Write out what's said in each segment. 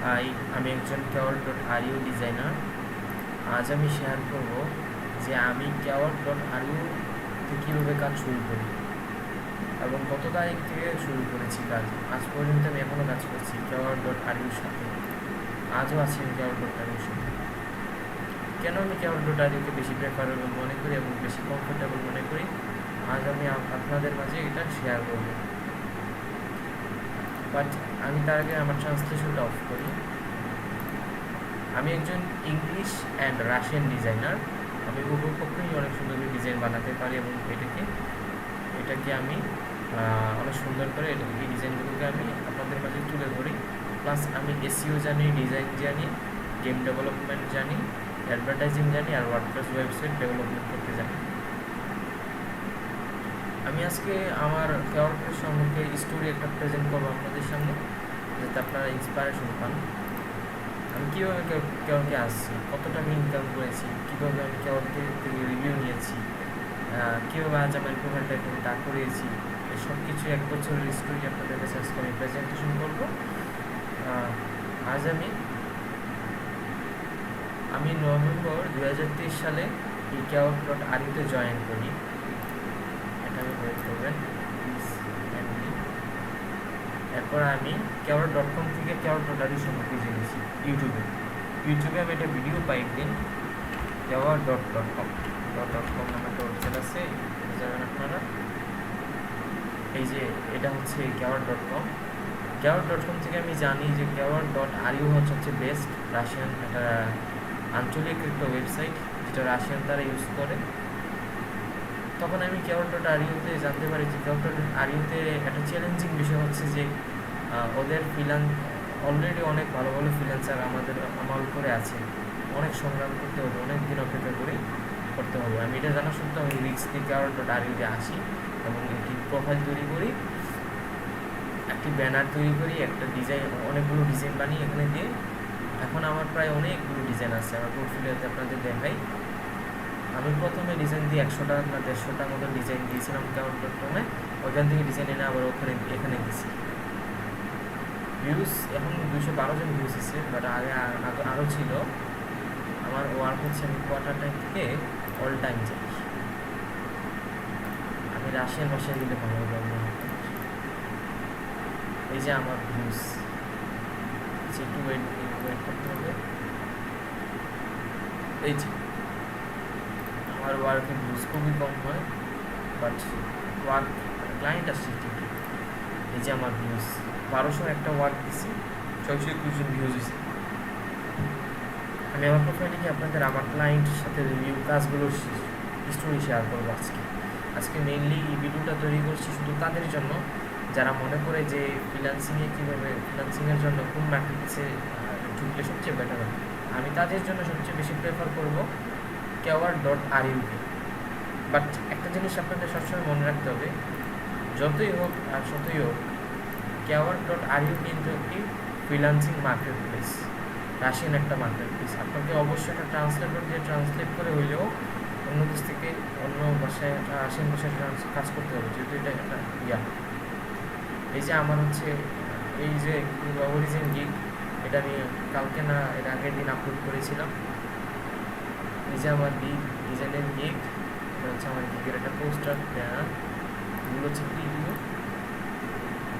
High, আমি একজন Quora.ru designer. আজ আমি শেয়ার করব যে আমি Quora.ru তে কীভাবে কাজ শুরু করি এবং কত তারিখ থেকে শুরু করেছি কাজ। আজ পর্যন্ত আমি এখনও কাজ করছি Quora.ru-র সাথে, আজও আছি আমি Quora.ru-র সাথে। কেন আমি Quora.ru-কে বেশি প্রেফারেবল মনে করি এবং বেশি কমফোর্টেবল মনে করি, আজ আমি আপনাদের মাঝে এটা শেয়ার করব। বাট আমি তার আগে আমার ট্রান্সলেশনটা অফ করি। আমি একজন ইংলিশ অ্যান্ড রাশিয়ান ডিজাইনার। আমি উভয় পক্ষেই অনেক সুন্দর করে ডিজাইন বানাতে পারি এবং এটাকে আমি অনেক সুন্দর করে এই ডিজাইনগুলোকে আমি আপনাদের মাঝে তুলে ধরি। প্লাস আমি এসইও জানি, ডিজাইন জানি, গেম ডেভেলপমেন্ট জানি, অ্যাডভার্টাইজিং জানি, আর ওয়ার্ডপ্রেস ওয়েবসাইট ডেভেলপমেন্ট করতে জানি। আমি আজকে আমার Quora সম্পর্কে স্টোরি একটা প্রেজেন্ট করবো আপনাদের সামনে, যাতে আপনারা ইন্সপায়ারেশন পান। আমি কীভাবে Quora আসছি, কতটা আমি ইনকাম করেছি, কীভাবে আমি Quora থেকে রিভিউ নিয়েছি, কীভাবে আজ আমার প্রোফাইলটা এখানে দাঁড় করিয়েছি, এই সব কিছু 1 বছরের স্টোরি আপনাদের কাছে আজকে আমি প্রেজেন্টেশন করব। আজ আমি নভেম্বর 2023 সালে এই Quora.ru-তে জয়েন করি। এটা আমি ওয়েট করবেন। এরপর আমি Quora.com থেকে Quora.ru সম্পর্কে জেনেছি ইউটিউবে আমি একটা ভিডিও পাই একদিন। Quora.com নামে একটা ওয়েবসাইট আছে, যাবেন আপনারা। এই যে এটা হচ্ছে Quora.com থেকে আমি জানি যে Quora.ru হচ্ছে বেস্ট রাশিয়ান একটা আঞ্চলিক একটা ওয়েবসাইট, যেটা রাশিয়ান তারা ইউজ করে। তখন আমি Quora.ru-তে জানতে পারি যে Quora.ru-তে একটা চ্যালেঞ্জিং বিষয় হচ্ছে যে ওদের অলরেডি অনেক ভালো ভালো ফ্রিল্যান্সার আমার উপরে আছে। অনেক সংগ্রাম করতে হবে, অনেক দিন অপেক্ষা করতে হবে। আমি এটা জানা সত্ত্বেও আমি রিস্ক দিয়ে Quora.ru-তে আসি এবং একটি প্রোফাইল তৈরি করি, একটি ব্যানার তৈরি করি, একটা অনেকগুলো ডিজাইন বানিয়ে এখানে দিয়ে। এখন আমার প্রায় অনেকগুলো ডিজাইন আছে আমার পোর্টফোলিওতে, আপনাদের দেখাই। আমি প্রথমে ডিজাইন দিয়ে 100টা না 150টা মতো ডিজাইন দিয়েছিলাম Quora.com-এ। ওইখান থেকে ডিজাইন এনে আবার এখানে দিয়েছি। ভিউজ এখন 212 জন ভিউজ এসেছে, বাট আরও ছিল। আমার ওয়ার্ক হচ্ছে আমি কোয়ার্টার টাইম থেকে অল টাইম যাই। আমি রাশিয়ান ভাষায় দিলে ভালো হবে। এই যে আমার ভিউজ, একটু ওয়েট করতে হবে। এই যে আমার ওয়ার্কের ভিউজ খুবই কম হয়, বাট ক্লায়েন্ট আসছে ঠিকই। এই যে আমার ভিউজ 1200 একটা ওয়ার্ক দিছি, 621 জন ভিউজ হয়েছে। আমি আমার প্রোফাইলে আপনাদের আমার ক্লায়েন্টের সাথে রিভিউ কাজগুলোর স্টোরি শেয়ার করবো আজকে মেইনলি এই ভিডিওটা তৈরি করছি শুধু তাদের জন্য যারা মনে করে যে ফ্রিল্যান্সিংয়ের জন্য কোন মার্কেটে ঢুকলে সবচেয়ে বেটার হবে। আমি তাদের জন্য সবচেয়ে বেশি প্রেফার করবো Quora.ru-কে। বাট একটা জিনিস আপনাদের সবসময় মনে রাখতে হবে, যতই হোক Quora.ru কিন্তু একটি ফ্রিল্যান্সিং মার্কেট প্লেস, রাশিয়ান একটা মার্কেট প্লেস। আপনাকে অবশ্যই একটা ট্রান্সলেটর দিয়ে ট্রান্সলেট করে হইলেও অন্য দেশ থেকে অন্য ভাষায় রাশিয়ান ভাষায় কাজ করতে হবে, যেহেতু এটা একটা এই যে আমার হচ্ছে এই যে অরিজিন গিগ, এটা আমি কালকে না এর আগের দিন আপলোড করেছিলাম। এই যে আমার ডিজাইনের গিগ, এটা হচ্ছে আমার গিগের একটা পোস্টার, ব্যানার, এগুলো হচ্ছে প্রিভিউ,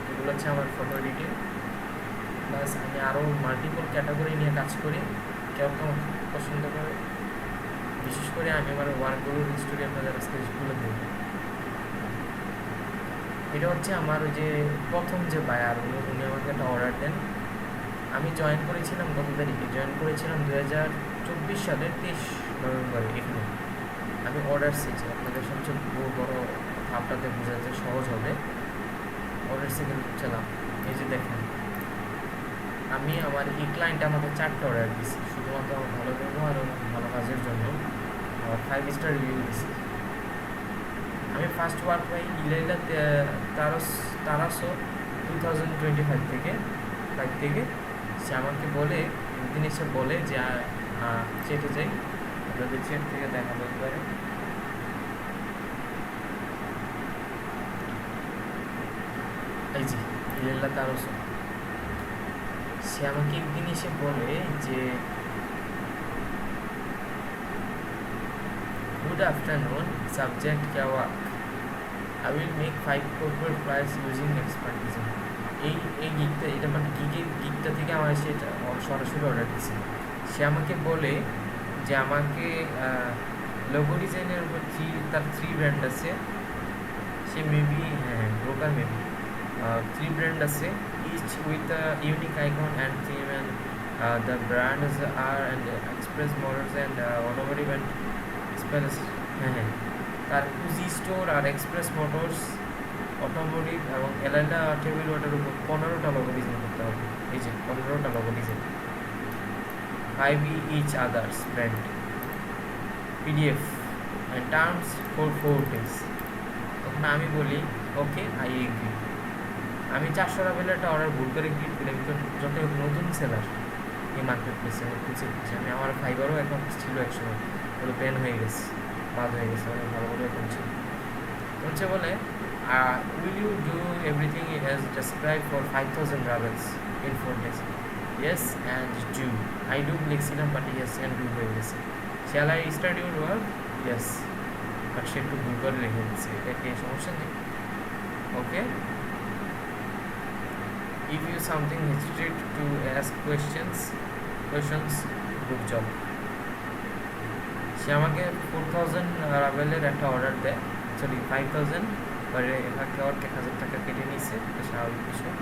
এগুলো হচ্ছে আমার ফটো এডিটিং। প্লাস আমি আরও মাল্টিপল ক্যাটাগরি নিয়ে কাজ করি, কেউ পছন্দ করে। বিশেষ করে আমি আমার ওয়ার্কগুলোর হিস্টোরি আপনাদের আজকে তুলে দেব। এটা হচ্ছে আমার ওই যে প্রথম যে বায়ার, উনি আমাকে একটা অর্ডার দেন। আমি জয়েন করেছিলাম কত তারিখে? জয়েন করেছিলাম 2024 সালের 23 নভেম্বরে। এখানে আমি অর্ডার চেয়েছি, আপনাদের সবচেয়ে বড় আপনাদের বোঝাতে সহজ হবে। অর্ডার সেকেন্ড ছিলাম, এই যে দেখেন আমি আমার এই ক্লায়েন্ট আমাকে 4টা অর্ডার দিয়েছি, শুধুমাত্র আমার ভালো ব্যবহার এবং ভালো কাজের জন্য। আমার 5 স্টার রিভিউ দিয়েছি। আমি ফার্স্ট ওয়ার্ক পাই ইলাইলা তারাসো 2025 থেকে সে আমাকে বলে, একদিন এসে বলে যে চেটে যাই, আপনাদের চেট থেকে দেখাবো একবারে। এই যে ইলাইলা তারাসো, সে আমাকে একদিন এসে বলে যে গুড আফটারনুন, সাবজেক্ট क्या हुआ, I will make 5 corporate flyers using expertism. এই গিকটা, এটা মানে গিকটা থেকে আমার সে সরাসরি অর্ডার দিচ্ছে। সে আমাকে বলে যে আমাকে লোগো ডিজাইনের উপর তার 3 ব্র্যান্ড আছে, সে মেবি ব্রোকার মেবি 3 ব্র্যান্ড আছে, each with unique icon and theme and the brands আর and express models and automotive and space. তার কুজি স্টোর আর এক্সপ্রেস মোটরস, অটোমোটিভ এবং এলাইলা টেবিল ওয়াটার উপর 15টা লোগো ডিজাইন করতে হবে। এই যে 15টা logo design, 5 each others brand, PDF and terms for 4 days। তখন আমি বলি ওকে, আই এগ্রি। আমি 400 রাবেলের একটা অর্ডার ভুল করে ক্লিক দিলাম, কিন্তু যত নতুন সেলার এই মার্কেট প্লেসে আমি আমার ফাইবারও অ্যাকাউন্ট ছিল একসময়, ওগুলো ব্যান হয়ে গেছে, বাদ হয়ে গেছে, অনেক ভালো করে অ্যাকাউন্ট ছিল। হচ্ছে বলে will you do everything as described for 5,000 rubles in 4 days? Yes, and do. I do flexible, but yes, and do হয়ে গেছে। Shall I start your work? Yes, but সে একটু ভুল করে রেখে দিচ্ছে, এটা সমস্যা নেই। ওকে, if you something hesitate to ask questions, good job. সে আমাকে 4,000 রাবেলের একটা অর্ডার দেয়, সরি 5,000, পরে এভাবে আর 1,000 টাকা কেটে নিয়েছে, স্বাভাবিক বিষয়।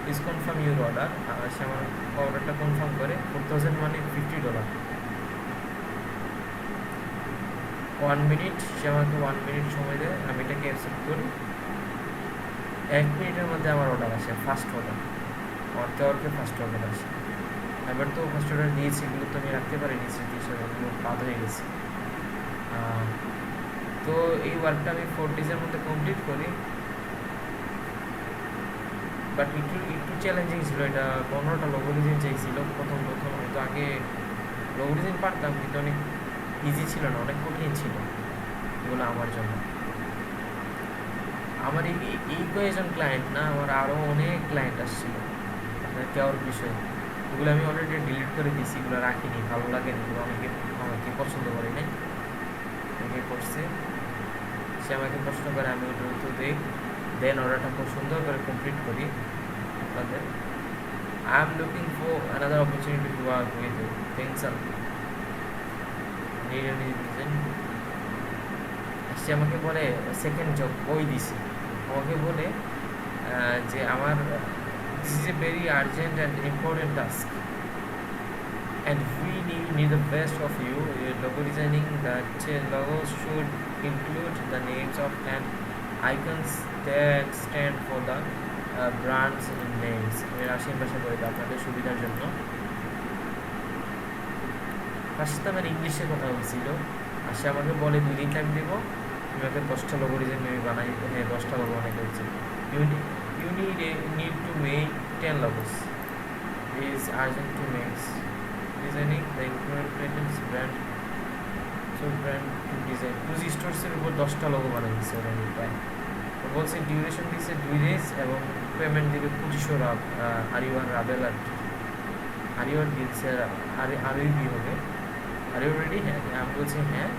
Please confirm your order. সে আমার অর্ডারটা কনফার্ম করে, 4,000 মানে $50। 1 মিনিট, সে আমাকে 1 মিনিট সময় দেয়, আমি এটাকে অ্যাকসেপ্ট করি। 1 মিনিটের মধ্যে আমার অর্ডার আসে, ফার্স্ট অর্ডার, আমার কেওয়ারকে ফার্স্ট অর্ডার আসে। এবার তো ফার্স্ট অর্ডার দিয়েছি, এগুলো তো আমি রাখতে পারিনি স্মৃতি হিসাবে, এগুলো বাদ হয়ে গেছে। তো এই ওয়ার্কটা আমি 4 days-এর মধ্যে কমপ্লিট করি, বাট একটু চ্যালেঞ্জিং ছিল এটা। 15টা লোগো ডিজাইন চাইছিল প্রথম আমি তো আগে লোগো ডিজাইন পারতাম, কিন্তু অনেক ইজি ছিল না, অনেক কঠিন ছিল এগুলো আমার জন্য। আমার এই কয়েকজন ক্লায়েন্ট না, আমার আরও অনেক ক্লায়েন্ট আসছিল আপনার কেওয়ার বিষয়ে, এগুলো আমি অলরেডি ডিলিট করে দিয়েছি, এগুলো রাখিনি, ভালো লাগেনি, এগুলো আমাকে পছন্দ করে নাই, অনেকে করছে। সে আমাকে প্রশ্ন করে, আমি ওটা উত্তর দিই, দেন অর্ডারটা খুব সুন্দর করে কমপ্লিট করি আপনাদের। I am looking for another opportunity to work with you, tension need any reason. সে আমাকে বলে সেকেন্ড জব ওই দিছি, আমাকে বলে যে আমার this is a very urgent and important task and we need the best of you. Logo designing, that logos should include the names of and icons that stand for the brands names. আমি Russian ভাষা বলি আপনাদের সুবিধার জন্য। তার সাথে আমার ইংলিশে কথা হয়েছিল, আর সে আমাকে বলে 2 দিন টাইম দেবো, আমি ওকে 10টা লোগো ডিজাইন আমি বানাই, 10টা লোগো বানাই হচ্ছে। You need to make 10 logos. It is urgent to make designing the included patents brand, so brand to design কুজি স্টোরসের উপর 10টা লোগো বানাই দিচ্ছে ওরা। আমি প্রায় বলছে ডিউরেশন দিচ্ছে 2 days এবং পেমেন্ট দিবে 2500 আরিওয়ান রাবেল। আর আরিওয়ান দিচ্ছে আরইবি হবে। Are you ready? হ্যাঁ, আমি বলছি হ্যাঁ,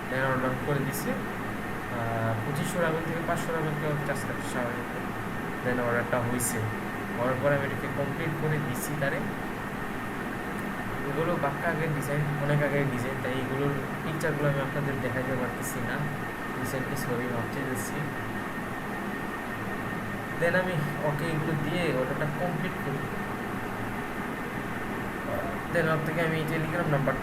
দেন অর্ডার করে দিচ্ছে। 2500 রাবেল থেকে 500 রাবেলকে চার্জ রাখছে স্বাভাবিক। দেন অর্ডারটা হয়েছে, হওয়ার পরে আমি এটাকে কমপ্লিট করে দিচ্ছি তারে। এগুলো বাক্কা আগের ডিজাইন, অনেক আগের ডিজাইন, তাই এগুলোর পিকচারগুলো আমি আপনাদের দেখাতে পারতেছি না, রিসেন্টলি ছবি ভাবতে দিচ্ছি। দেন আমি ওকে এগুলো দিয়ে অর্ডারটা কমপ্লিট করি। দেন ওর থেকে আমি টেলিগ্রাম নাম্বার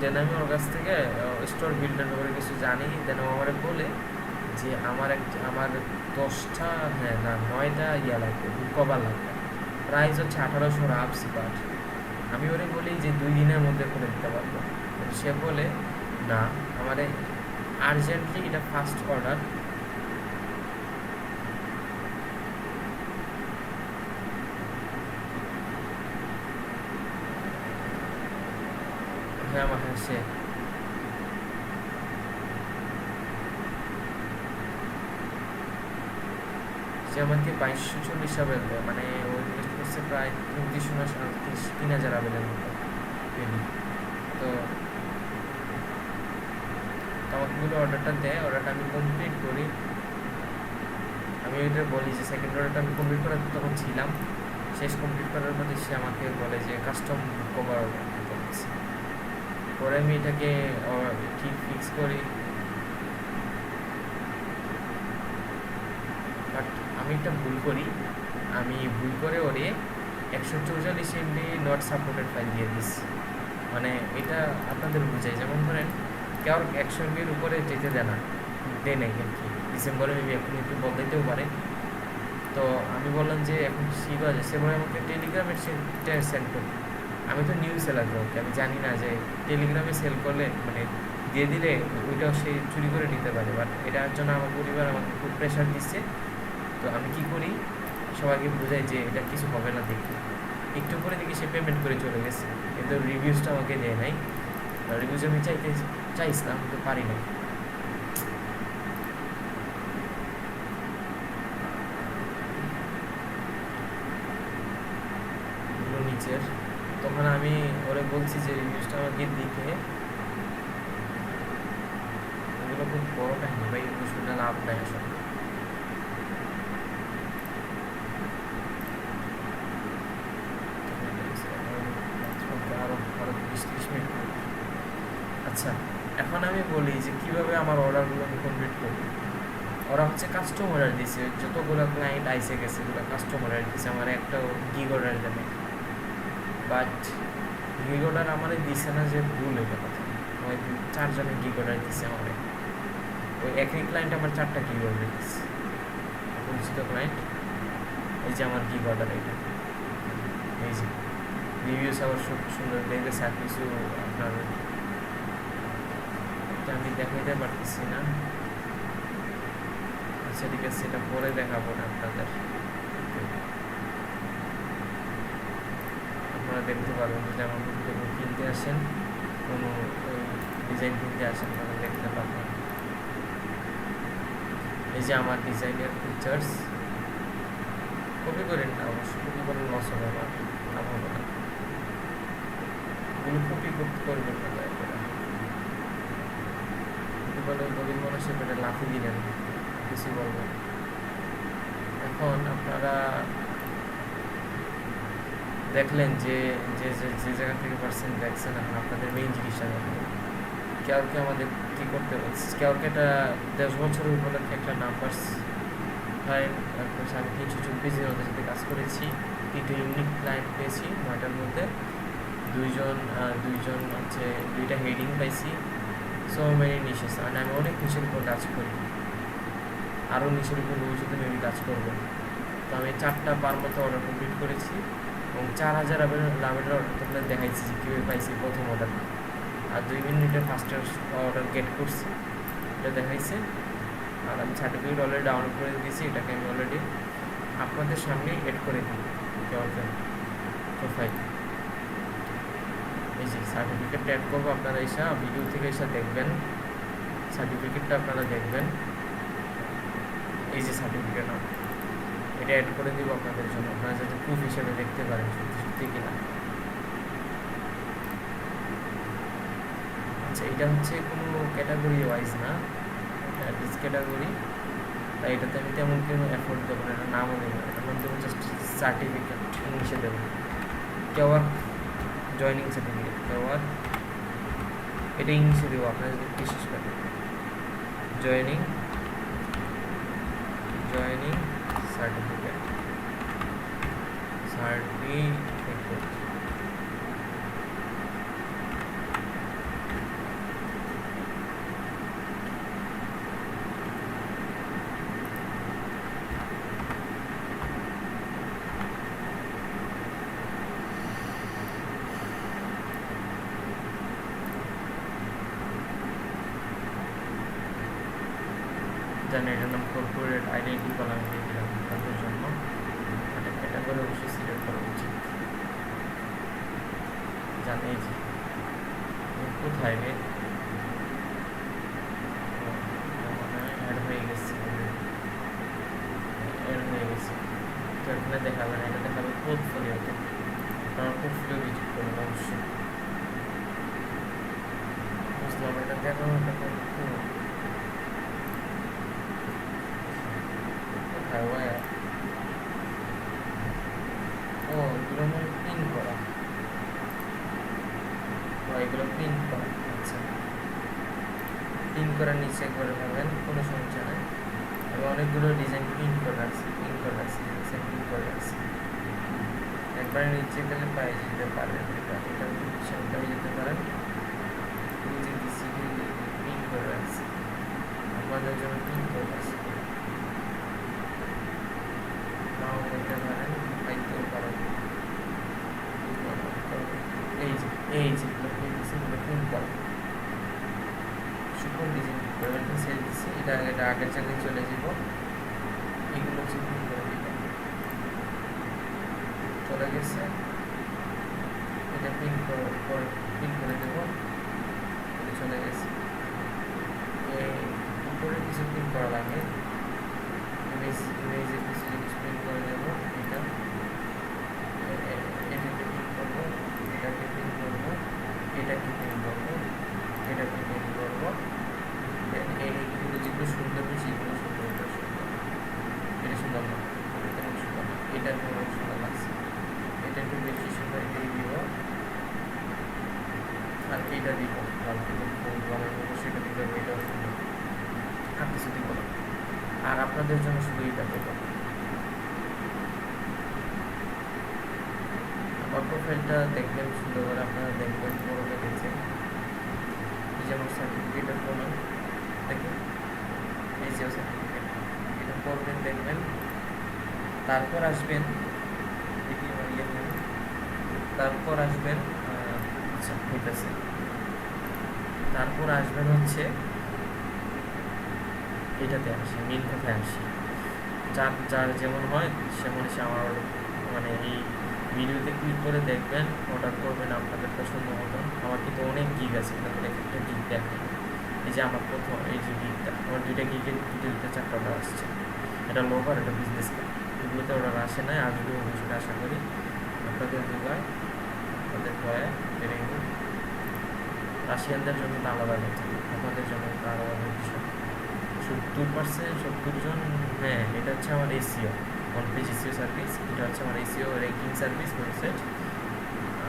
দেন আমি ওর কাছ থেকে স্টোর বিল্ডার করে কিছু জানি। দেন ও আমার বলে যে আমার 10টা 9টা ইয়া লাগবে, কভার লাগবে, প্রাইস হচ্ছে 1800 আপসি পার। আমি ওরে বলি যে 2 দিনের মধ্যে করে দিতে পারবো। সে বলে না, আমার আর্জেন্টলি এটা ফার্স্ট অর্ডার। হ্যাঁ আমার সে সে আমাকে 2240 আবেল দেয়, মানে ও ইনভেস্ট করছে প্রায় 3,000 আবেলের মতো মেবি। তো আমাকে বলে অর্ডারটা দেয়, অর্ডারটা আমি কমপ্লিট করি। আমি ওইটা বলি যে সেকেন্ড অর্ডারটা আমি কমপ্লিট করার তখন ছিলাম, শেষ কমপ্লিট করার মধ্যে সে আমাকে বলে যে কাস্টম কভার অর্ডার করছে। পরে আমি এটাকে ঠিক ফিক্স করি, বাট আমি একটা ভুল করি। আমি ভুল করে ওরে 144 MB নট সাপোর্টেড ফাইল দিয়ে দিচ্ছি। মানে এটা আপনাদের বোঝাই, যেমন ধরেন কেউ 100 MB-র উপরে যেতে দেয় না, দেয় নাই আর কি, ডিসেম্বরে মেবি এখন একটু বদলাইতেও পারে। তো আমি বললাম যে এখন কী করা যায়, সে বলে আমাকে টেলিগ্রামে সেন্ড করি। আমি তো নিউ সেলার ওকে, আমি জানি না যে টেলিগ্রামে সেল করলে মানে দিয়ে দিলে ওইটাও সে চুরি করে নিতে পারে। বাট এটার জন্য আমার পরিবার আমাকে খুব প্রেশার দিচ্ছে। তো আমি কি করি, সবাইকে বোঝাই যে এটা কিছু হবে না, দেখি একটু পরে দেখি সে পেমেন্ট করে চলে গেছে, কিন্তু রিভিউসটা আমাকে দেয় নাই। রিভিউজ আমি চাইছিলাম কিন্তু পারি না। নিচের তখন আমি ওরে বলছি যে রিভিউসটা আমাকে দিতে, এগুলো খুব বড় কাহিনী ভাই, এগুলো শুনে লাভ নাই আসলে। আরো 20-30 মিনিট। আচ্ছা, এখন আমি বলি যে কীভাবে আমার অর্ডারগুলো আমি কমপ্লিট করি। ওরা হচ্ছে কাস্টম অর্ডার দিছে, যতগুলো ক্লায়েন্ট আইসে গেছে এগুলো কাস্টম অর্ডার দিছে, আমার একটা গিগ অর্ডার দেবে। বাট গিগ অর্ডার আমার দিছে না যে ভুল, এটা কথা। ওই 4 জনের গিগ অর্ডার দিছে আমার, ওই একই ক্লায়েন্ট আমার 4টা গিগ অর্ডার দিচ্ছে, পরিচিত ক্লায়েন্ট। এই যে আমার গিগ অর্ডার, এটা এই যে রিভিউস আবার সুন্দর দেখতেছে, আর কিছু আপনার আমি দেখাইতে পারতেছি না। আচ্ছা ঠিক আছে, সেটা পরে দেখাবো না আপনাদের, আপনারা দেখতে পারবেন। যদি আমার কিনতে আসেন, কোনো ডিজাইন কিনতে আসেন, তাহলে দেখতে পাবেন। এই যে আমার ডিজাইনের ফিচার্স, কপি করেন না অবশ্যই, কপি করে লস হবে, আমার লাভ হবে না, এগুলো কপি করবেন না। বলে নবীন মানুষের পেটে লাফি দিলেন, কিছু বলবো। এখন আপনারা দেখলেন যে যে যে জায়গা থেকে পারছেন দেখছেন, এখন আপনাদের মেইন জিনিসটা দেখবেন। কেউকে আমাদের কী করতে বলছে, কেউকে এটা 10 বছরের উপলক্ষে একটা নাম্বারস ফাইল, তারপর আমি 324 দিনের ওদের সাথে কাজ করেছি, 3টা ইউনিক ক্লায়েন্ট পেয়েছি 9টার মধ্যে, দুইজন হচ্ছে 2টা হেডিং পাইছি। সো মেনি নিশেস, মানে আমি অনেক নিশের উপর কাজ করি, আরও নিশের উপর ভবিষ্যতে মেবি কাজ করবো। তো আমি 4টা বার মতো অর্ডার কমপ্লিট করেছি, এবং 4000 লাভের অর্ডার তোমরা দেখাইছি যে কীভাবে পাইছি প্রথম অর্ডার, আর 2 মিনিটে ফার্স্টের অর্ডার গেট করছি, এটা দেখাইছে। আর আমি সার্টিফিকেট অলরেডি ডাউনলোড করে দিয়েছি, এটাকে আমি অলরেডি আপনাদের সামনে এড করে দিই প্রোফাইল। এই যে সার্টিফিকেট অ্যাড করবো, আপনারা এসে ভিডিও থেকে এসে দেখবেন, সার্টিফিকেটটা আপনারা দেখবেন। এই যে সার্টিফিকেট, এটা অ্যাড করে দিব আপনাদের জন্য, আপনারা যাতে প্রুফ হিসেবে দেখতে পারেন সত্যি সত্যি কিনা। আচ্ছা, এটা হচ্ছে কোনো ক্যাটাগরি ওয়াইজ না, এটা ডিস ক্যাটাগরি, তাই এটাতে আমি তেমন কোনো এফোর্ট দেবো না, এটা নামও দেবো না, এটার মধ্যে জাস্ট সার্টিফিকেট ইংলিশে দেবো, কেওয়ার জয়নিং সার্টিফিকেট, কেওয়ার এটা ইংলিশে দেবো, আপনারা যদি বিশেষ করেন জয়নিং সার্টিফিকেট। জানি এটার নাম কর্পোরেট আইডেন্টি কলাম দিয়ে দিলাম তাদের জন্য, মানে ক্যাটাগরি অবশ্যই সিলেক্ট করা উচিত। জানি কোথায় রে, মানে অ্যাড হয়ে গেছে, তো এখানে দেখাবে না, এটা দেখাবে পোর্টফোলিওতে। আপনারা পোর্টফোলিও ভিজিট করবেন অবশ্যই। বুঝলাম, এটা কেন কোথায় ও এগুলো মানে পিন করা, এগুলো পিন করা। আচ্ছা, পিন করার নিচে একবারে পাবেন, কোনো সমস্যা নেই। আমি অনেকগুলো ডিজাইন পিন করে রাখছি, পিন করে রাখছি। একবারে নিচে গেলে পায়ে যেতে পারেন, এটা পায়ে যেতে পারেন। পিন করে রাখছি, আপনাদের জন্য পিন করে রাখছি। নাও করতে পারেন, পাইতেও পারেন। এই যে পিন করা শুকনো ডিজাইন করে ছেড়ে দিচ্ছি। এটা আগের জায়গায় চলে যাব। এগুলো হচ্ছে পিন করে দিবেন, চলে গেছে। এটা পিন করে দেবো, চলে গেছে। উপরে কিছু পিন করা লাগে, ইমেজে কিছু জিনিস পিন করে দেবো। এটাকে পিন করবো, এটাকে পিন করবো, এটাকে পিন করবো, এটাকে পিন করবো। এইগুলো যেগুলো সুন্দর বেশি, এগুলো সুন্দর, এটা সুন্দর, এটা সুন্দর না, এটা সুন্দর না, এটা একটু সুন্দর লাগছে, এটা একটু বেশি সুন্দর, এটাই দিব। আর এইটা দিব, সেটা দিতে হবে, এটাও সুন্দর। আর কিছু দিব না, আর আপনাদের জন্য শুধু এটা দেবো। আমার প্রোফাইলটা দেখবেন সুন্দর করে, আপনারা দেখবেন বড় লেগেছে। যেমন সার্টিফিকেটের প্রমাণ দেখেন, এই যে সার্টিফিকেট, এটা করবেন, দেখবেন। তারপর আসবেন, দেখি তারপর আসবেন, আচ্ছা হইতেছে। তারপর আসবেন হচ্ছে এটাতে আসি, মিল কথায় আসি। যার যেমন হয় সেমন এসে আমার মানে এই ভিডিওতে ক্লিক করে দেখবেন, অর্ডার করবেন আপনাদের পছন্দ মতন। আমার কিন্তু অনেক গিগ আছে, এখানে একটা গিগ দেখেন। এই যে আমার প্রথম এই যে গিগটা, আমার দুইটা গিগের ডিটেলতে 4টা অর্ডার আসছে। এটা লোভার, এটা বিজনেস কার্ড। এগুলোতে অর্ডার আসে নাই, আসবে ভবিষ্যতে আশা করি। আপনাদের দুবাই, আপনাদের ভয়ে বেড়ে গেল। রাশিয়ানদের জন্য তো আলাদা কথা, আপনাদের জন্য তো আলাদা বিষয়। 70 জন। হ্যাঁ, এটা হচ্ছে আমার SEO, one page SEO service. এটা হচ্ছে আমার এসিও র্যাঙ্কিং সার্ভিস ওয়েবসাইট।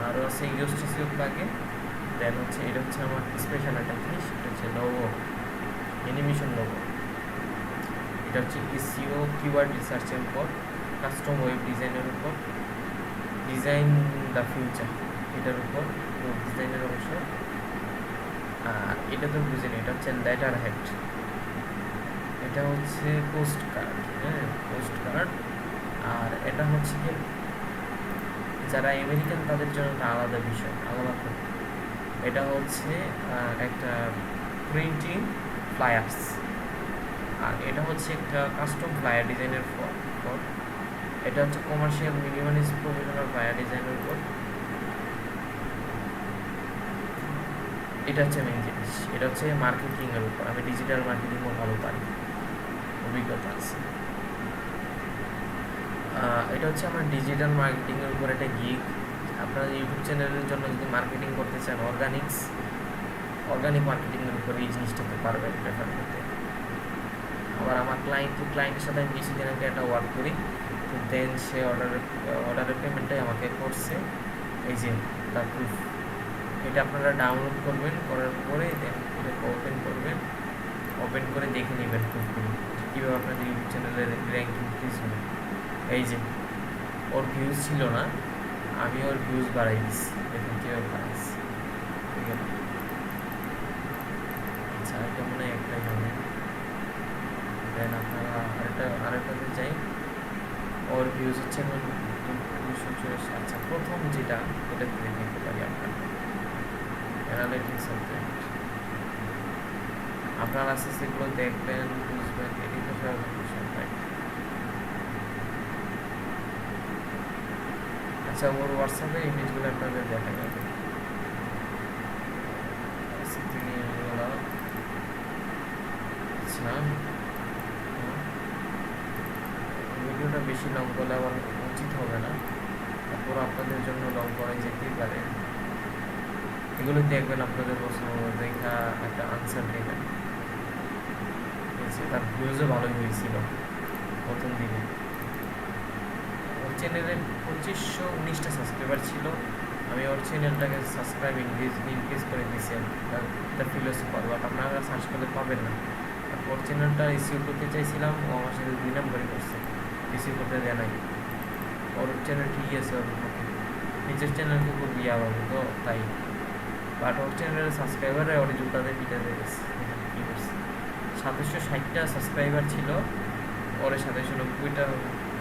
আরও আছে ইউএসটি এসিও প্লাগইন। দেন হচ্ছে এটা হচ্ছে আমার স্পেশাল একটা জিনিস, এটা হচ্ছে লোগো, অ্যানিমেশন লোগো। এটা হচ্ছে এসিও কিওয়ার্ড রিসার্চের উপর, কাস্টম ওয়েব ডিজাইনের উপর, ডিজাইন দ্য ফিউচার এটার উপর, ডিজাইনের অংশ। আর এটা তো বুঝেন, এটা হচ্ছে লেটার হেড, এটা হচ্ছে পোস্ট কার্ড। হ্যাঁ, পোস্ট কার্ড। আর এটা হচ্ছে কি, যারা আমেরিকান তাদের জন্য একটা আলাদা বিষয়, আলাদা। এটা হচ্ছে একটা প্রিন্টিং ফ্লায়ার্স। আর এটা হচ্ছে একটা কাস্টম ফ্লায়ার ডিজাইনের ফর। এটা হচ্ছে কমার্শিয়াল মিনিমালিস্ট প্রফেশনাল ফ্লায়ার ডিজাইনের উপর। এটা হচ্ছে মেইন জিনিস, এটা হচ্ছে মার্কেটিংয়ের উপর। আমি ডিজিটাল মার্কেটিংও ভালো পারি, অভিজ্ঞতা আছে। এটা হচ্ছে আমার ডিজিটাল মার্কেটিংয়ের উপর একটা গিগ। আপনারা ইউটিউব চ্যানেলের জন্য যদি মার্কেটিং করতে চান, অর্গানিক মার্কেটিংয়ের উপর এই জিনিসটাতে পারবেন প্রেফার করতে। আবার আমার ক্লায়েন্টের সাথে আমি বেশি দিন আগে একটা ওয়ার্ক করি, তো দেন সে অর্ডারের পেমেন্টটাই আমাকে করছে। এই যে তার প্রুফ, এটা আপনারা ডাউনলোড করবেন, করার পরে দেন এটাকে ওপেন করে দেখে নেবেন প্রুফগুলো, কীভাবে আপনাদের ইউটিউব চ্যানেলের র্যাঙ্কিং ইনক্রিজ হবে। এই যে ওর ভিউজ ছিল না, আমি ওর ভিউজ বাড়াই দিচ্ছি, দেখুন কীভাবে বাড়াইছি। ঠিক আছে, আচ্ছা এটা মনে হয় একটাই হবে। দেন আপনারা আরেকটাতে যাই, ওর ভিউজ হচ্ছে এখন 284। আচ্ছা, প্রথম যেটা ওটাতে দেখে নিতে পারি আপনার অ্যানালিটিক্স সাবজেক্ট। আপনারা আস্তে আস্তে এগুলো দেখবেন, বুঝবেন, এটি তো সব বিষয়। আচ্ছা, ওর হোয়াটসঅ্যাপে ইমেজগুলো আপনাদের দেখা যাবে। আচ্ছা, ভিডিওটা ভিডিওটা বেশি লং করলে আবার উচিত হবে না, তারপর আপনাদের জন্য লং করা যেতেই পারে। এগুলো দেখবেন, আপনাদের প্রশ্ন দেখা একটা আনসার দেবেন। তার ভিউজও ভালোই হয়েছিল প্রথম দিনে। ওর চ্যানেলে 2519টা সাবস্ক্রাইবার ছিল। আমি ওর চ্যানেলটাকে সাবস্ক্রাইব ইনক্রিজ করে দিয়েছি, তার ফিলোসফার, বাট আপনারা সার্চ করলে পাবেন না। ওর চ্যানেলটা রিসিভ করতে চাইছিলাম, ও আমার সাথে 2 নম্বরই করছে, রিসিভ করতে দেয় নাই। ওর চ্যানেল ঠিকই আছে, ওর নিজের চ্যানেলকে খুব ইয়া হবে তো তাই, বাট ওর চ্যানেলের সাবস্ক্রাইবারে ওর জুতাতে পিটাতে গেছে। কী করছে, 760টা সাবস্ক্রাইবার ছিল, ওর 790টা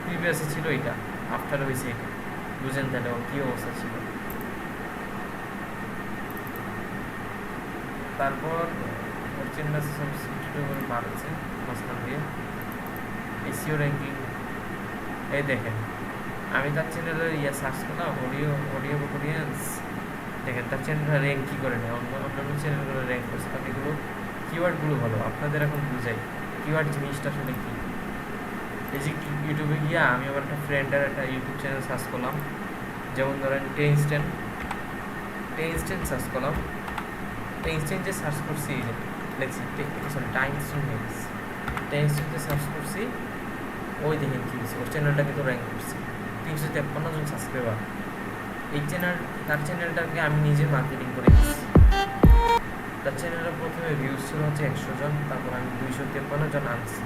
প্রিভিয়াসে ছিল, এটা আফটার হয়েছে। এটা বুঝেন তাহলে ওর কী অবস্থা ছিল। তারপর ওর চ্যানেল সাবস্ক্রাইবার বাড়ছে মাঝখান দিয়ে। এসিও র্যাঙ্কিং এই দেখেন, আমি তার চ্যানেলের সার্চ করলাম অডিও অডিয়েন্স, দেখেন তার চ্যানেলটা র্যাঙ্ক কী করে নেয়, অন্যান্য চ্যানেলগুলো র্যাঙ্ক করছে, কারণ এগুলো কিওয়ার্ডগুলো ভালো। আপনাদের এখন বুঝাই কিওয়ার্ড জিনিসটা আসলে কী। এই যে ইউটিউবে গিয়া আমি আবার একটা ফ্রেন্ডের একটা ইউটিউব চ্যানেল সার্চ করলাম, যেমন ধরেন টেইনস্টেন সার্চ করলাম। টেইনস্টেন যে সার্চ করছি, এই যে লেখছি সরি টাইমস্টেন হয়ে গেছে, টেইনস্টেন যে সার্চ করছি, ওই দেখেন কী হয়েছে, ওর চ্যানেলটাকে তো র্যাঙ্ক করছি 353 জন সাবস্ক্রাইবার। এই তার চ্যানেলটাকে আমি নিজে মার্কেটিং করে দিচ্ছি। তার চ্যানেলে প্রথমে ভিউজ ছিল হচ্ছে 100 জন, তারপর আমি 253 জন আনছি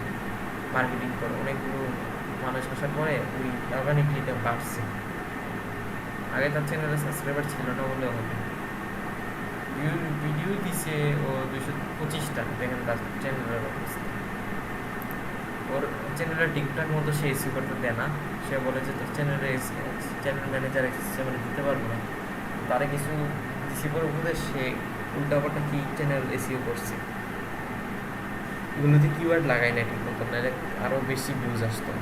মার্কেটিং করে। অনেকগুলো মানুষ আসার পরে ওই অর্গানিকলিটা বাড়ছে। আগে তার চ্যানেলে সাবস্ক্রাইবার ছিল না বলে হবে, ভিডিও দিছে ও 225টা। দেখেন তার চ্যানেলের অবস্থা। ওর চ্যানেলে ঠিকঠাক মতো সে এসিও করতে দেয় না। সে বলে যে তোর চ্যানেল ম্যানেজার হিসেবে দিতে পারবো না, তারা কিছু দিছি করে উপদেশ, সে উল্টাপাল্টা কি চ্যানেল এসিও করছে। এগুলোতে কিওয়ার্ড লাগাই না ঠিক মতো, নাহলে আরও বেশি ভিউজ আসতো।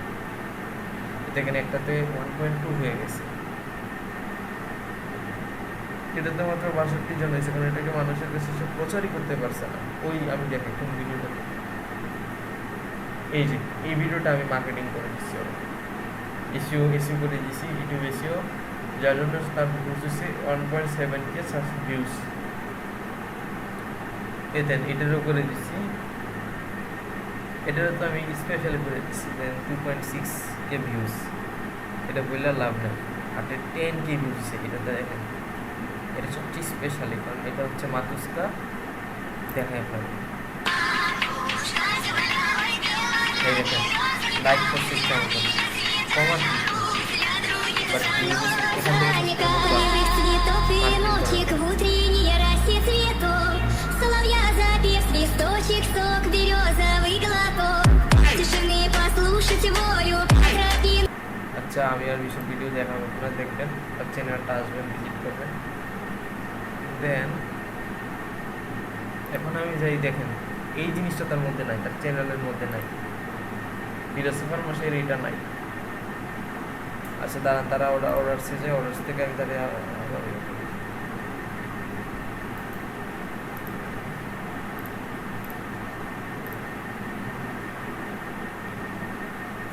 দেখেন একটাতে 1.2 হয়ে গেছে, এটাতে মাত্র 62 জন হয়েছে, কারণ এটাকে মানুষের কাছে সে প্রচারই করতে পারছে না। ওই আমি দেখি কোন ভিডিওটা, এই যে এই ভিডিওটা আমি মার্কেটিং করে দিচ্ছি, ওরা এসিও করে দিচ্ছি, ইউটিউব এসিও, যার জন্য তার ভিউজ হচ্ছে 1.7K ভিউজ। দেন এটারও করে দিচ্ছি, এটারও তো আমি স্পেশালি করে দিচ্ছি, দেন 2.6K ভিউজ। এটা বললে লাভ নেই, আর 10K ভিউজ হচ্ছে এটাতে। দেখেন এটা সবচেয়ে স্পেশালি, কারণ এটা হচ্ছে মাতুস্কা। দেখায় আপনাদের এই দেখেন লাইক করছে কেমন কমান, বাট এখান থেকে। আচ্ছা আমি আর বিশাল ভিডিও দেখাবো, আপনারা দেখবেন, তার চ্যানেলটা আসবেন, ভিজিট করবেন। দেন এখন আমি যাই, দেখেন এই জিনিসটা তার মধ্যে নাই, তার চ্যানেলের মধ্যে নাই, ফিলোসফার মাসের এইটা নাই। আচ্ছা দাঁড়ান, তারা অর্ডার যে অর্ডার থেকে আমি তাদের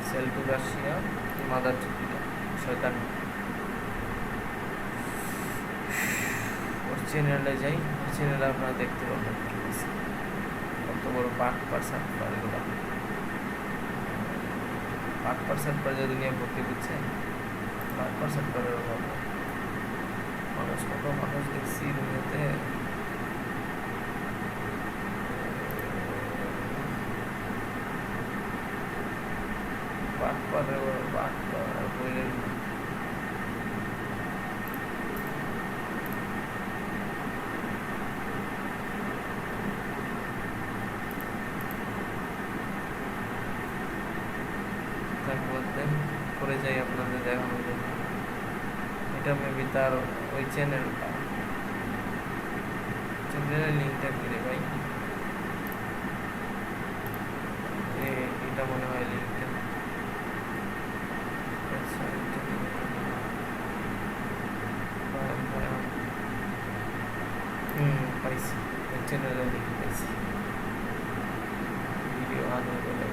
সেল টু রাশিয়া মাদার শয়তান। ওর চ্যানেলে যাই, ওর চ্যানেলে আপনারা দেখতে পাবেন কত বড় 5% পার, এগুলো 5% পর যদি নিয়ে ভর্তি দিচ্ছেন, 5% পরে মানুষ, কত মানুষ দেখছি দুনিয়াতে। করে যাই আপনাদের দেখানোর জন্য। এটা মেবি তার ওই চ্যানেলের লিঙ্কটা কিনে ভাই, এটা মনে হয় লিঙ্কটা। পাইছি, ওই চ্যানেলের লিঙ্ক পাইছি। ভিডিও আনবো বলে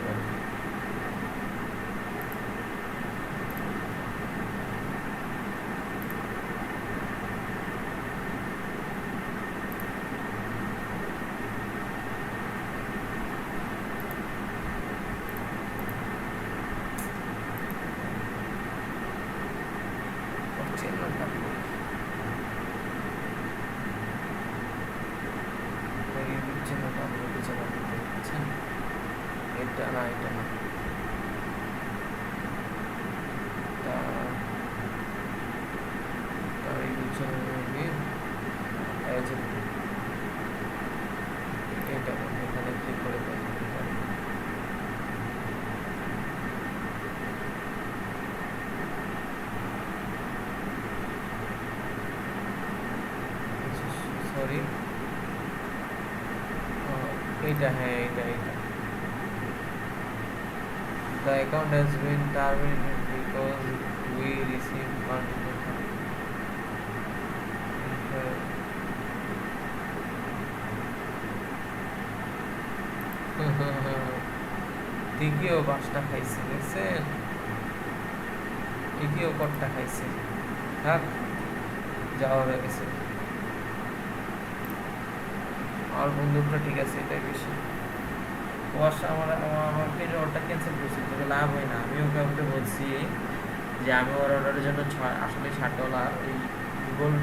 চেনাটা ইউটিউব চ্যানেলটা আপনাকে চ্যানেল দিতে পারছেন। এটা না, এটা না, তার ইউটিউব চ্যানেল এটা এখানে ক্লিক করে সরি, এইটা, হ্যাঁ এইটা the account has been terminated because we received multiple দ্বিতীয় বাসটা খাইছে, দেখছেন? দ্বিতীয় কটটা খাইছে, থাক যাওয়া হয়ে গেছে। আমার বন্ধুটা ঠিক আছে, এটাই বেশি। আমার পেজের অর্ডারটা ক্যান্সেল করছিল, তবে লাভ হয় না। আমি ওকে আমাকে বলছি যে আমি ওর অর্ডারের জন্য আসলে $60 এই গুগল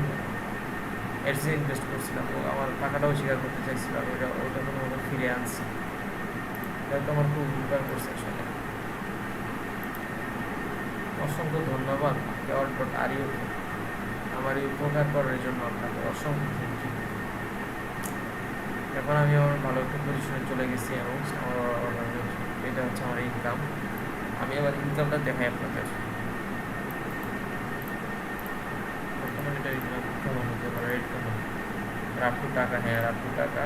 অ্যাডসে ইনভেস্ট করছিলাম। ও আমার টাকাটাও স্বীকার করতে চাইছিল, আমি ওটা কোনো ফিরে আনছি। হয়তো আমার খুব উপকার করছে আসলে। অসংখ্য ধন্যবাদ কেওয়ার.ru আমার এই উপকার করার জন্য, আপনাকে অসংখ্য থ্যাংক ইউ। এখন আমি আমার ভালো একটা পজিশনে চলে গেছি এবং এটা হচ্ছে আমার ইনকাম। আমি আবার ইনকামটা দেখাই আপনাদের। বর্তমানে এটা ইনকাম কেমন হতে পারে, রেট কেমন, রাফটু টাকা, হ্যাঁ রাফটু টাকা।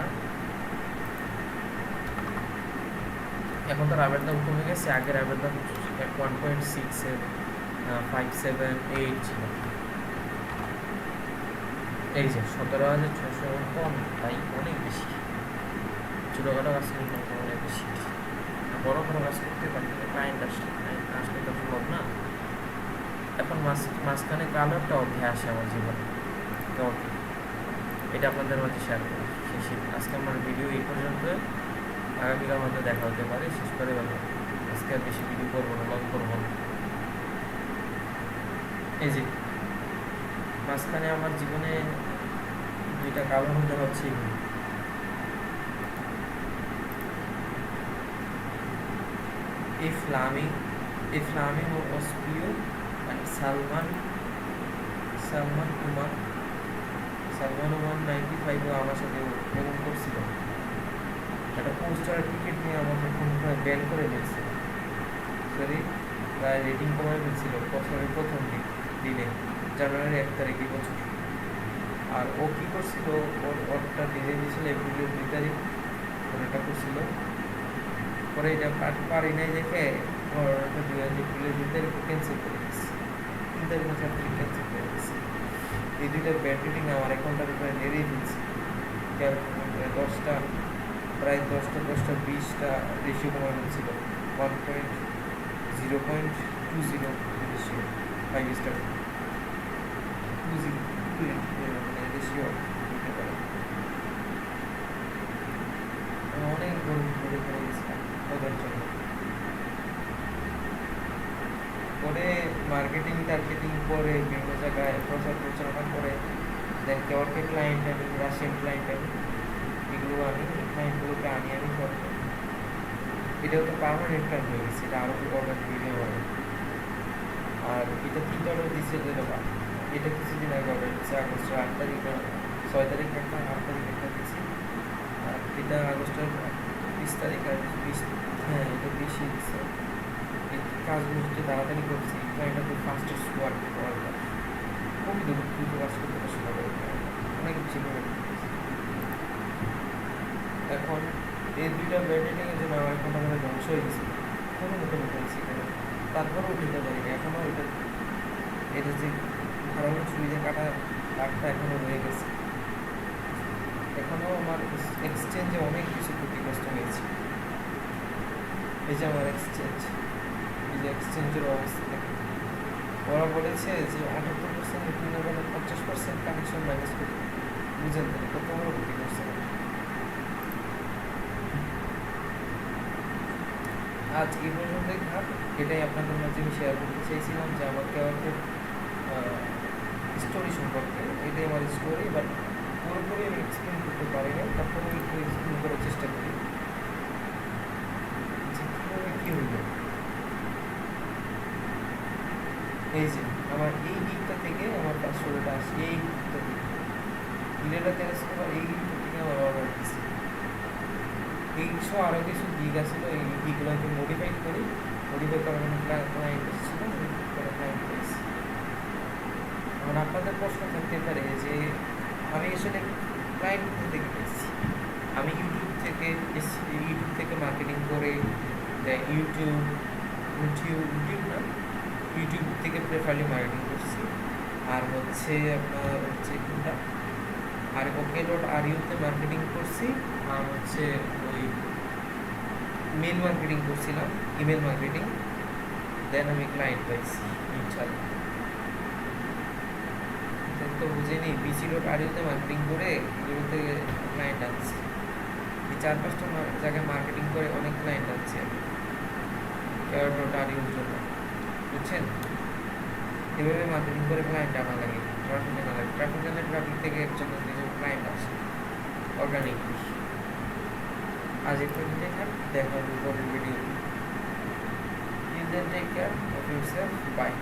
এখন তো রাবের দাম কমে গেছে, আগে রাবের দাম 1.6758 ছিল। এই যে 17,600 কম, তাই অনেক বেশি। ছোটোখাটো কাজ করতে অনেক বেশি, বড় বড় কাজ করতে পারি কিন্তু ক্লায়েন্ট আসলে তো সম্ভব না। এখন মাঝখানে কালো একটা অধ্যায় আসে আমার জীবনে, তো এটা আপনাদের মাঝে শেয়ার করি। আজকে আমার ভিডিও এই পর্যন্ত, আগামীকাল হয়তো দেখা হতে পারে। শেষ করে গেল, আজকে আর বেশি ভিডিও করবো না, লং করবো না। এই যে মাঝখানে আমার জীবনে দুইটা কালো হতে হচ্ছে। Flaming was pure and Salman Kumar 95 আমার সাথে এরকম করছিল। একটা পোস্টার টিকিট নিয়ে আমাকে ফোন করে ব্যান করে দিয়েছে। সরি, প্রায় রেটিং কমায় ফেলছিল বছরের প্রথম দিনে, জানুয়ারির 1 তারিখ বছর। আর ও কী করছিল, ওরটা ডিজাইন দিয়েছিল এপ্রিলের 2 তারিখ, ওটা করছিল। পরে এটা পারি নাই দেখে ওরটা এপ্রিলের 2 তারিখ ক্যান্সেল করে দিচ্ছে, 3 তারিখ 4 তারিখ ক্যান্সেল করে দিচ্ছে। এই দুইটা ব্যাড রেটিং আমার অ্যাকাউন্টটার উপরে নেড়েই ফেলছে। প্রায় 10টা 20টা রেশিও কমানো ছিল। 0.20 রেশিও, 5 স্টার 20 রেশিও দিতে পারে। অনেক গরিব করে গেছিলাম ওদের জন্য। পরে মার্কেটিং করে বিভিন্ন জায়গায় প্রচার প্রচারণা করে দেন কেওয়ারকে ক্লায়েন্ট আনি, রাশিয়ান ক্লায়েন্ট আনি, এগুলো আনি, ক্লায়েন্টগুলোকে আমি করবো। এটাও তো পারমানেন্ট ক্লায়েন্ট হয়ে গেছে, এটা আরও গভর্নমেন্ট ভিডিও হবে। আর এটা 3টা অর্ডার দিচ্ছে বা এটা কিছুদিন আগে অর্ডার দিচ্ছে, আগস্টের 8 তারিখ 6 তারিখ একটা, 8 তারিখ একটা দিচ্ছি। আর এটা আগস্টের 20 তারিখ আর 20, হ্যাঁ এটা বেশি দিচ্ছে। এই কাজগুলো হচ্ছে তাড়াতাড়ি করছি, এটা তো ফাস্টেস্ট ওয়ার্ক করার কাজ, খুবই দ্রুত কাজ করতে পছন্দ করে, অনেক বেশি করে। এখন এই দুইটা ব্যান্ডেডিংয়ের জন্য আমার এখন আমাদের ধ্বংস হয়ে গেছে, কোনো মতো হয়েছে, তারপরেও উঠিতে পারিনি এখনও। এটা যে ধারালো ছুরি যে কাটা দাগটা এখনও রয়ে গেছে। এখনও আমার এক্সচেঞ্জে অনেক কিছু ক্ষতিগ্রস্ত হয়েছে। এই যে আমার এক্সচেঞ্জ, এই যে এক্সচেঞ্জের অবস্থা দেখে ওরা বলেছে যে 78% কিনে গেলে 50% কানেকশন মাইনাস করবে। বুঝেন তো কত বড় ক্ষতিগ্রস্ত হবে। আজ এই পর্যন্তই থাক, এটাই আপনাদের মাঝে আমি শেয়ার করতে চাইছিলাম যে আমাকে স্টোরি সম্পর্কে। এটাই আমার স্টোরি, বাট পুরোপুরি আমি এক্সপ্লেন করতে পারি না, তারপর আমি একটু এক্সপ্লেন করার চেষ্টা করি যে কীভাবে কী হইল। এই যে আমার এই দিকটা থেকে আমার পাসওয়ার্ডটা আসে, এই দিকটা থেকে ইলেটা টেলিস্কোপ এই দিকটা থেকে আমার অর্ডার দিচ্ছে। এই কিছু আরও কিছু দিক আছিল, এইগুলোকে মডিফাই করি, মডিফাই করার জন্য ক্লায়েন্ট এসেছিল, ক্লায়েন্ট পেয়েছি। এখন আপনাদের প্রশ্ন থাকতে পারে যে আমি আসলে ক্লায়েন্ট থেকে পেয়েছি, আমি ইউটিউব থেকে মার্কেটিং করে ইউটিউব থেকে প্রেফারলি মার্কেটিং করছি। আর হচ্ছে আপনার হচ্ছে কোনটা, আর ওকে.আরিউতে মার্কেটিং করছি, আর হচ্ছে ওই মেল মার্কেটিং করছিলাম, ইমেল মার্কেটিং। দেন আমি ক্লায়েন্ট পাইছি ইনশাল্লাহ। তো বুঝিনি BC.RU-তে মার্কেটিং করে এগুলোতে ক্লায়েন্ট আনছি। এই 4-5টা জায়গায় মার্কেটিং করে অনেক ক্লায়েন্ট আনছি আমি Quora.RU-র জন্য, বুঝছেন? এভাবে মার্কেটিং করে ক্লায়েন্ট আনা লাগে, ট্রাফিক আনা লাগে। ট্রাফিক থেকে একজন ক্লায়েন্ট আসে অর্গানিকলি। আজ এই পর্যন্তই থাক, দেখা হবে পরের video. Take care of yourself, by.